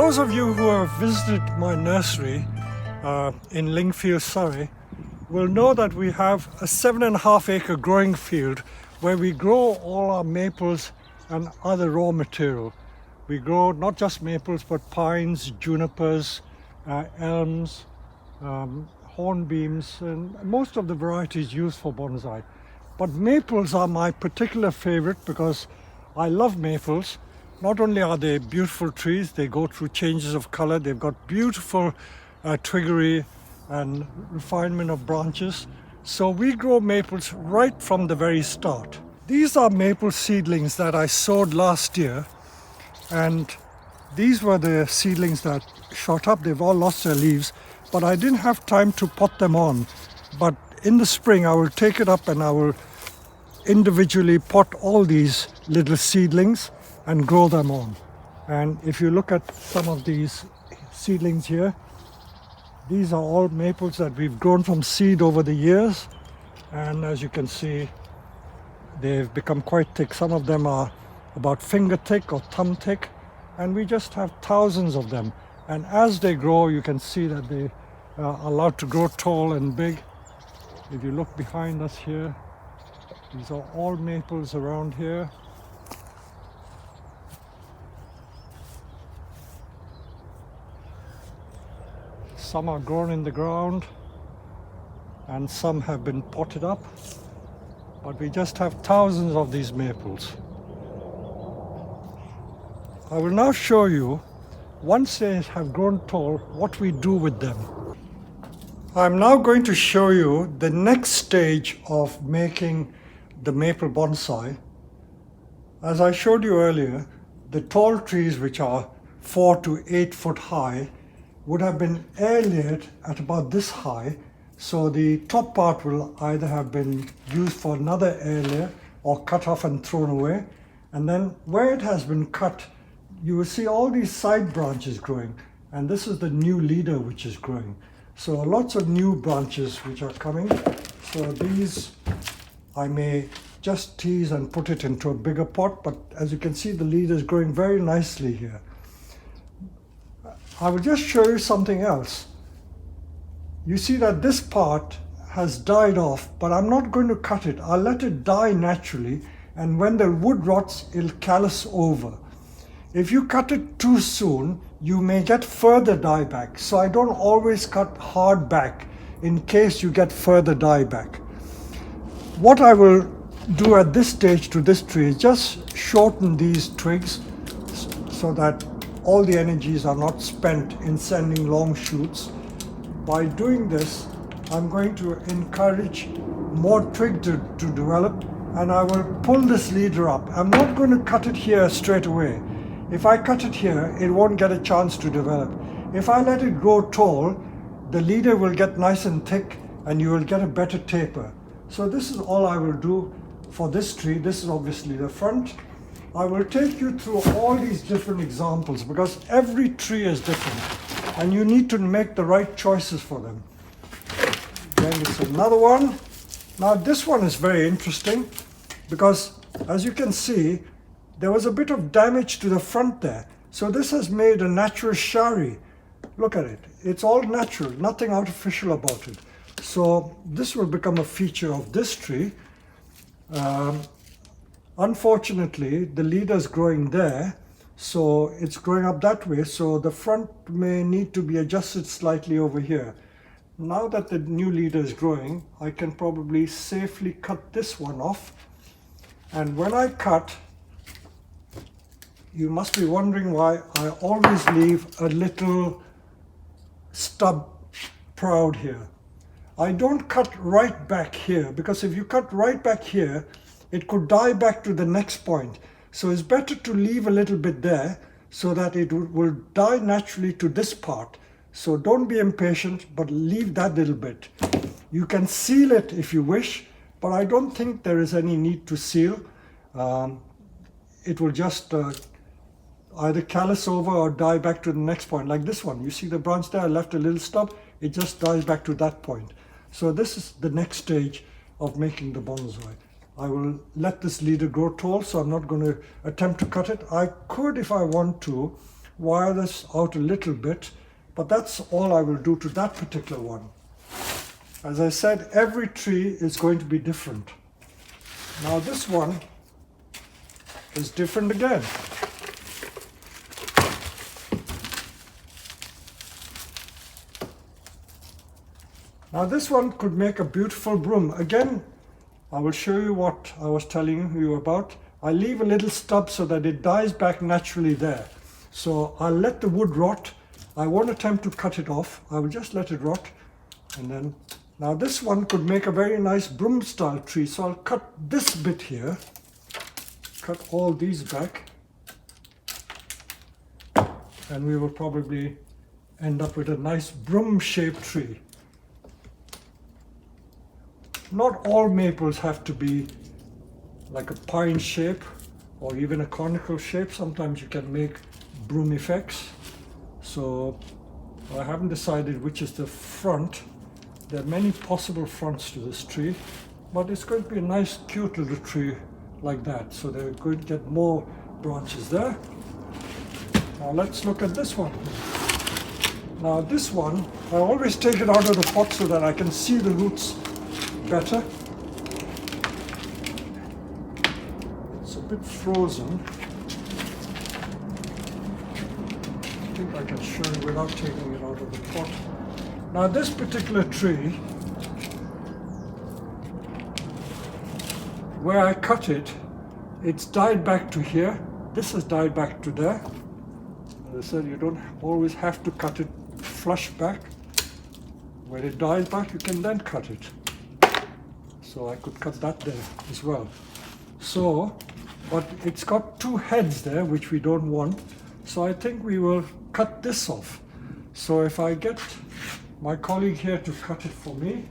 those of you who have visited my nursery in Lingfield, Surrey, will know that we have a 7.5 acre growing field where we grow all our maples and other raw material. We grow not just maples but pines, junipers, elms, hornbeams, and most of the varieties used for bonsai. But maples are my particular favorite because I love maples. Not only are they beautiful trees, they go through changes of color, they've got beautiful twiggery and refinement of branches. So we grow maples right from the very start. These are maple seedlings that I sowed last year, and these were the seedlings that shot up. They've all lost their leaves, but I didn't have time to pot them on. But in the spring I will take it up and I will individually pot all these little seedlings and grow them on. And if you look at some of these seedlings here, these are all maples that we've grown from seed over the years, and as you can see, they've become quite thick. Some of them are about finger thick or thumb thick, and we just have thousands of them. And as they grow, you can see that they are allowed to grow tall and big. If you look behind us here, these are all maples around here. Some are grown in the ground and some have been potted up, but we just have thousands of these maples. I will now show you, once they have grown tall, what we do with them. I'm now going to show you the next stage of making the maple bonsai. As I showed you earlier, the tall trees, which are 4 to 8 foot high, would have been air layered at about this high, so the top part will either have been used for another air layer or cut off and thrown away. And then where it has been cut, you will see all these side branches growing, and this is the new leader which is growing. So lots of new branches which are coming. So these I may just tease and put it into a bigger pot, but as you can see, the leader is growing very nicely here. I will just show you something else. You see that this part has died off, but I'm not going to cut it. I'll let it die naturally, and when the wood rots, it'll callus over. If you cut it too soon, you may get further dieback. So I don't always cut hard back in case you get further dieback. What I will do at this stage to this tree is just shorten these twigs so that all the energies are not spent in sending long shoots. By doing this, I'm going to encourage more twig to develop, and I will pull this leader up. I'm not going to cut it here straight away. If I cut it here, it won't get a chance to develop. If I let it grow tall, the leader will get nice and thick and you will get a better taper. So this is all I will do for this tree. This is obviously the front. I will take you through all these different examples because every tree is different and you need to make the right choices for them. Then there's another one. Now this one is very interesting because, as you can see, there was a bit of damage to the front there. So this has made a natural shari. Look at it. It's all natural, nothing artificial about it. So this will become a feature of this tree. Unfortunately, the leader is growing there, so it's growing up that way, so the front may need to be adjusted slightly over here. Now that the new leader is growing, I can probably safely cut this one off. And when I cut, you must be wondering why I always leave a little stub proud here. I don't cut right back here, because if you cut right back here, it could die back to the next point. So it's better to leave a little bit there so that it will die naturally to this part. So don't be impatient, but leave that little bit. You can seal it if you wish, but I don't think there is any need to seal. It will just either callus over or die back to the next point, like this one. You see the branch there, I left a little stub, it just dies back to that point. So this is the next stage of making the bonsai. I will let this leader grow tall, so I'm not going to attempt to cut it. I could, if I want to, wire this out a little bit, but that's all I will do to that particular one. As I said, every tree is going to be different. Now this one is different again. Now this one could make a beautiful broom. Again, I will show you what I was telling you about. I leave a little stub so that it dies back naturally there. So I'll let the wood rot. I won't attempt to cut it off. I will just let it rot. And then, now this one could make a very nice broom style tree. So I'll cut this bit here. Cut all these back. And we will probably end up with a nice broom shaped tree. Not all maples have to be like a pine shape or even a conical shape. Sometimes you can make broom effects. So I haven't decided which is the front. There are many possible fronts to this tree, but it's going to be a nice cute little tree like that. So they're going to get more branches there. Now let's look at this one. Now this one, I always take it out of the pot so that I can see the roots better. It's a bit frozen. I think I can show you without taking it out of the pot. Now this particular tree, where I cut it, it's died back to here. This has died back to there. As I said, you don't always have to cut it flush back. When it dies back, you can then cut it. So I could cut that there as well. So, but it's got two heads there, which we don't want. So I think we will cut this off. So if I get my colleague here to cut it for me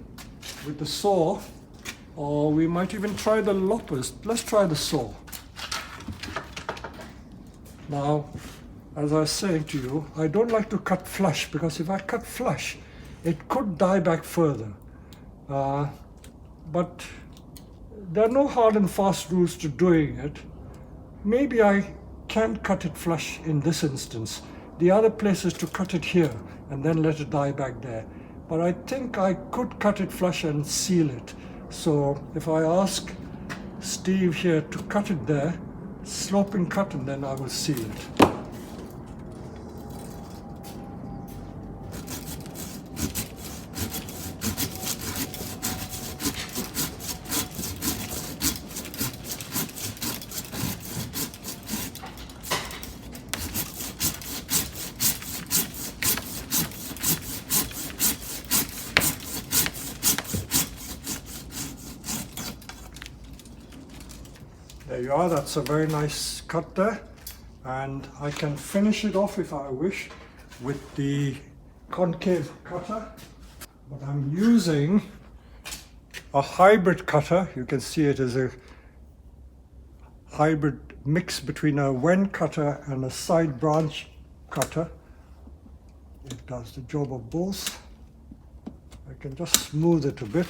with the saw, or we might even try the loppers. Let's try the saw. Now, as I was saying to you, I don't like to cut flush, because if I cut flush, it could die back further. But there are no hard and fast rules to doing it. Maybe I can cut it flush in this instance. The other place is to cut it here and then let it die back there. But I think I could cut it flush and seal it. So if I ask Steve here to cut it there, sloping cut, and then I will seal it. There you are, that's a very nice cut there, and I can finish it off if I wish with the concave cutter. But I'm using a hybrid cutter. You can see it as a hybrid mix between a wen cutter and a side branch cutter. It does the job of both. I can just smooth it a bit.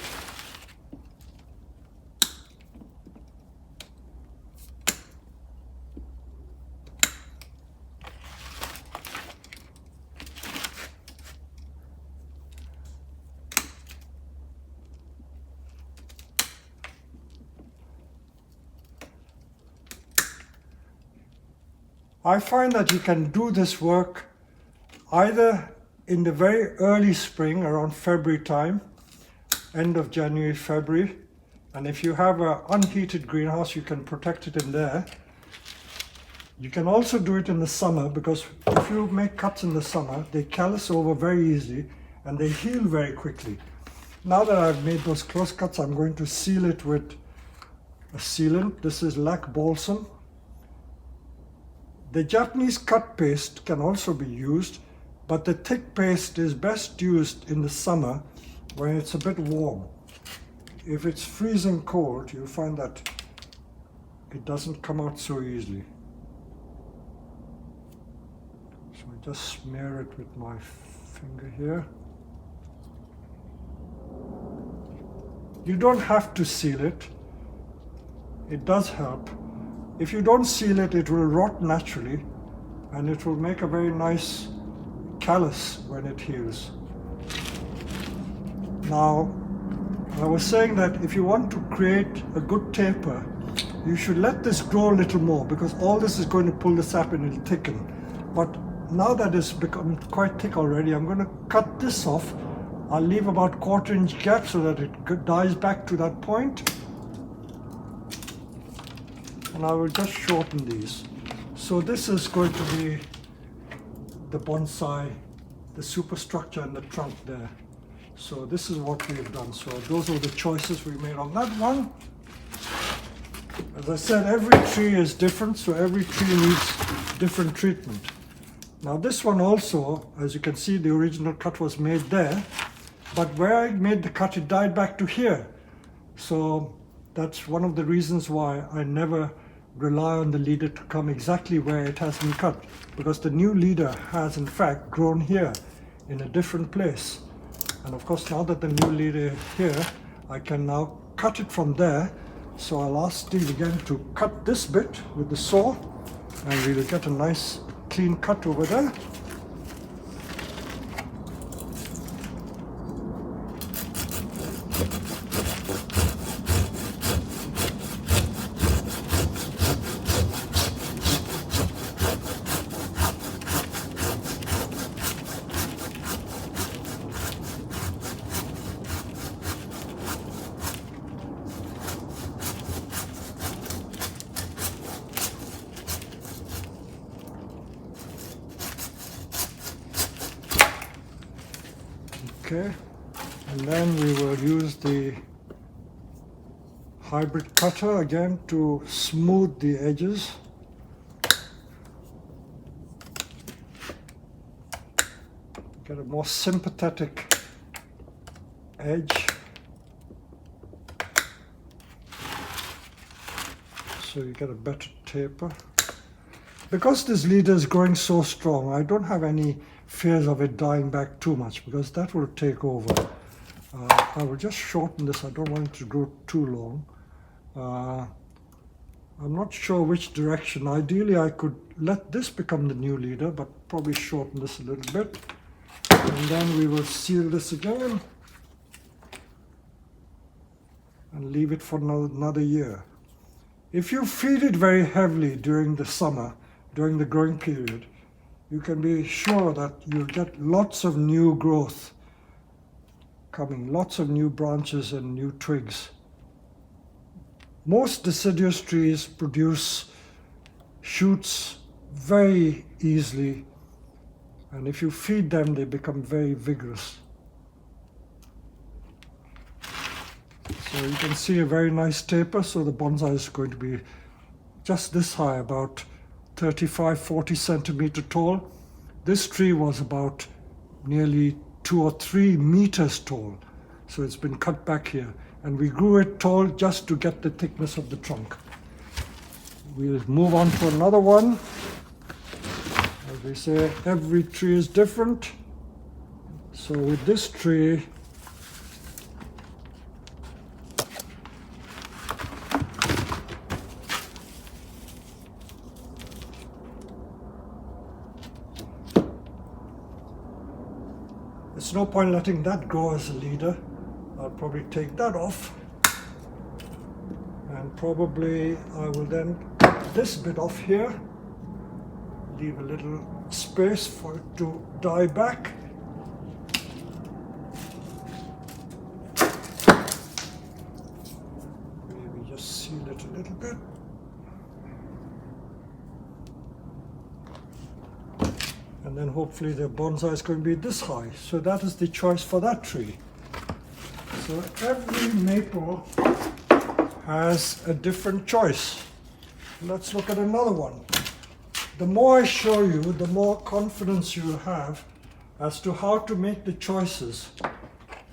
I find that you can do this work either in the very early spring, around February time, end of January, February, and if you have an unheated greenhouse, you can protect it in there. You can also do it in the summer, because if you make cuts in the summer, they callus over very easily and they heal very quickly. Now that I've made those close cuts, I'm going to seal it with a sealant. This is lac balsam. The Japanese cut paste can also be used, but the thick paste is best used in the summer when it's a bit warm. If it's freezing cold, you'll find that it doesn't come out so easily. So I just smear it with my finger here. You don't have to seal it. It does help. If you don't seal it, it will rot naturally, and it will make a very nice callus when it heals. Now, I was saying that if you want to create a good taper, you should let this grow a little more, because all this is going to pull the sap and it'll thicken. But now that it's become quite thick already, I'm going to cut this off. I'll leave about 1/4 inch gap so that it dies back to that point. And I will just shorten these. So this is going to be the bonsai, the superstructure and the trunk there. So this is what we've done. So those are the choices we made on that one. As I said, every tree is different, so every tree needs different treatment. Now this one also, as you can see, the original cut was made there, but where I made the cut, it died back to here. So that's one of the reasons why I never rely on the leader to come exactly where it has been cut, because the new leader has in fact grown here in a different place. And of course, now that the new leader is here, I can now cut it from there. So I'll ask Steve again to cut this bit with the saw, and we will get a nice clean cut over there. Okay, and then we will use the hybrid cutter again to smooth the edges. Get a more sympathetic edge. So you get a better taper. Because this leader is growing so strong, I don't have any fears of it dying back too much, because that will take over. I will just shorten this. I don't want it to grow too long. I'm not sure which direction. Ideally, I could let this become the new leader, but probably shorten this a little bit. And then we will seal this again and leave it for another year. If you feed it very heavily during the summer, during the growing period, you can be sure that you'll get lots of new growth coming, lots of new branches and new twigs. Most deciduous trees produce shoots very easily, and if you feed them, they become very vigorous. So you can see a very nice taper. So the bonsai is going to be just this high, about 35-40 centimeter tall. This tree was about nearly 2 or 3 meters tall, so it's been cut back here, and we grew it tall just to get the thickness of the trunk. We'll move on to another one. As we say, every tree is different. So with this tree, there's no point letting that go as a leader. I'll probably take that off, and probably I will then cut this bit off here, leave a little space for it to die back. Maybe just seal it a little bit. And then hopefully the bonsai is going to be this high. So that is the choice for that tree. So every maple has a different choice. Let's look at another one. The more I show you, the more confidence you have as to how to make the choices.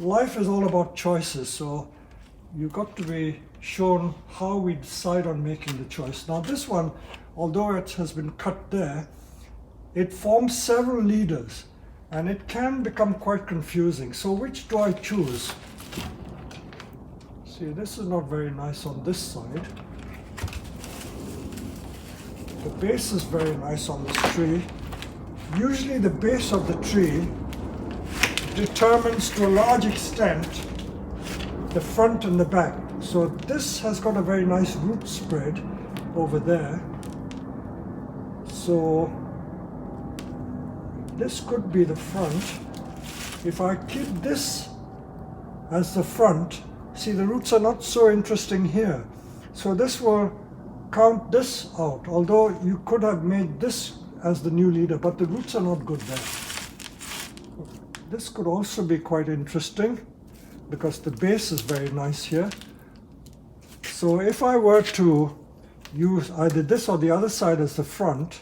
Life is all about choices, so you've got to be shown how we decide on making the choice. Now this one, although it has been cut there, it forms several leaders, and it can become quite confusing. So which do I choose? See, this is not very nice on this side. The base is very nice on this tree. Usually the base of the tree determines to a large extent the front and the back. So this has got a very nice root spread over there. So this could be the front. If I keep this as the front, see, the roots are not so interesting here. So this will count this out, although you could have made this as the new leader, but the roots are not good there. This could also be quite interesting because the base is very nice here. So if I were to use either this or the other side as the front,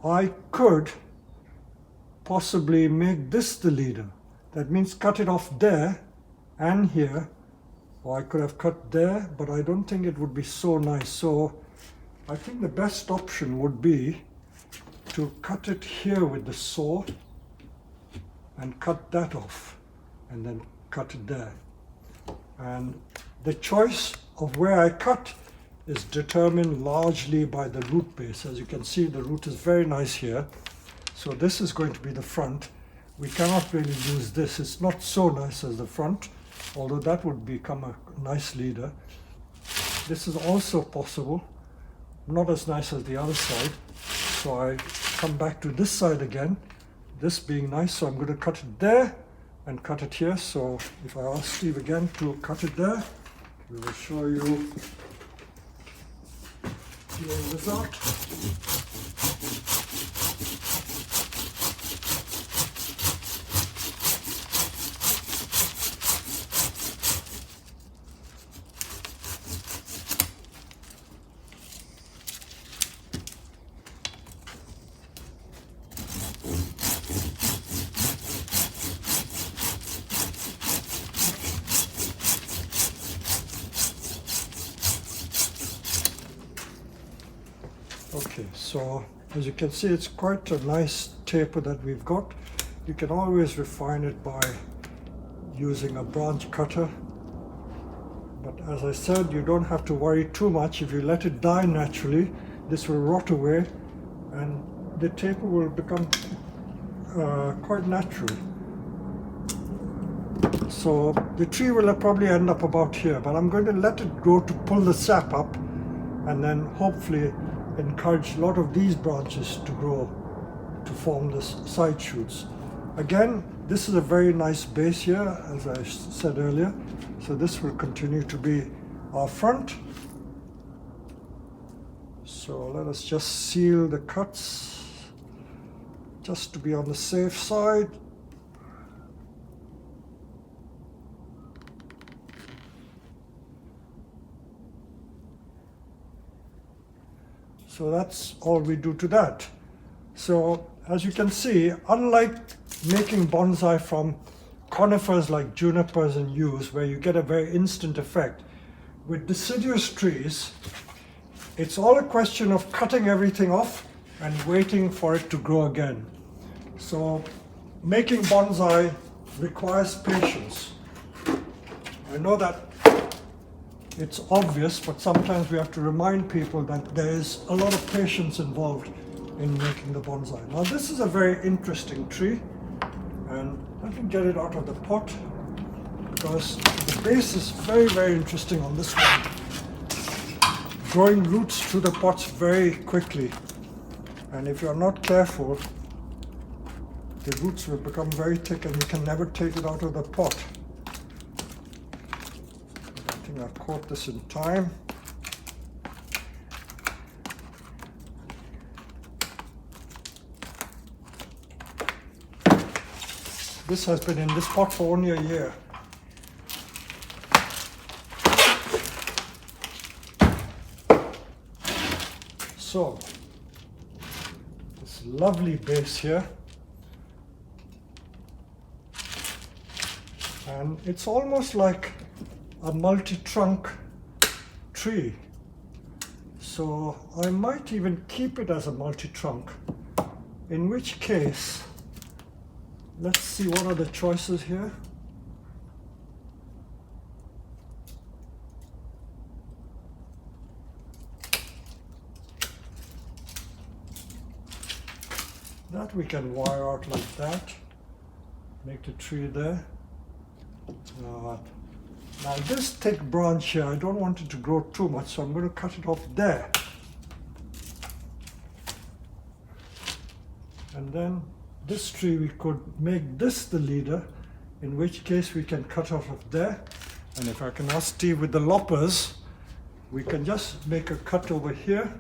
I could possibly make this the leader. That means cut it off there and here, or I could have cut there, but I don't think it would be so nice. So I think the best option would be to cut it here with the saw and cut that off and then cut it there. And the choice of where I cut is determined largely by the root base. As you can see, the root is very nice here. So this is going to be the front. We cannot really use this. It's not so nice as the front, although that would become a nice leader. This is also possible, not as nice as the other side. So I come back to this side again, this being nice. So I'm going to cut it there and cut it here. So if I ask Steve again to cut it there, we will show you the end result. Okay, so as you can see, it's quite a nice taper that we've got. You can always refine it by using a branch cutter. But as I said, you don't have to worry too much. If you let it die naturally, this will rot away and the taper will become quite natural. So the tree will probably end up about here, but I'm going to let it grow to pull the sap up and then hopefully encourage a lot of these branches to grow to form the side shoots. Again, this is a very nice base here, as I said earlier. So this will continue to be our front. So let us just seal the cuts just to be on the safe side. So that's all we do to that. So as you can see, unlike making bonsai from conifers like junipers and yews, where you get a very instant effect, with deciduous trees, it's all a question of cutting everything off and waiting for it to grow again. So making bonsai requires patience. I know that it's obvious, but sometimes we have to remind people that there is a lot of patience involved in making the bonsai. Now this is a very interesting tree, and let me get it out of the pot because the base is very, very interesting on this one. Growing roots through the pots very quickly, and if you're not careful, the roots will become very thick and you can never take it out of the pot. I think I've caught this in time. This has been in this pot for only a year. So, this lovely base here. And it's almost like a multi-trunk tree. So I might even keep it as a multi-trunk, in which case, let's see what are the choices here. that we can wire out like that, make the tree there. Now this thick branch here, I don't want it to grow too much, so I'm going to cut it off there. And then this tree, we could make this the leader, in which case we can cut out of there. And if I can ask Steve with the loppers, we can just make a cut over here.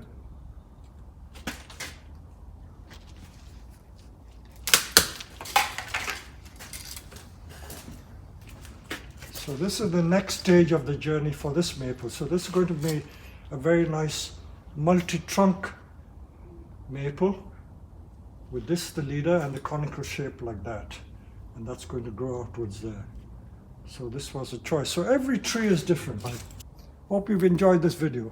So this is the next stage of the journey for this maple. So this is going to be a very nice multi-trunk maple with this the leader and the conical shape like that. And that's going to grow outwards there. So this was a choice. So every tree is different. I hope you've enjoyed this video.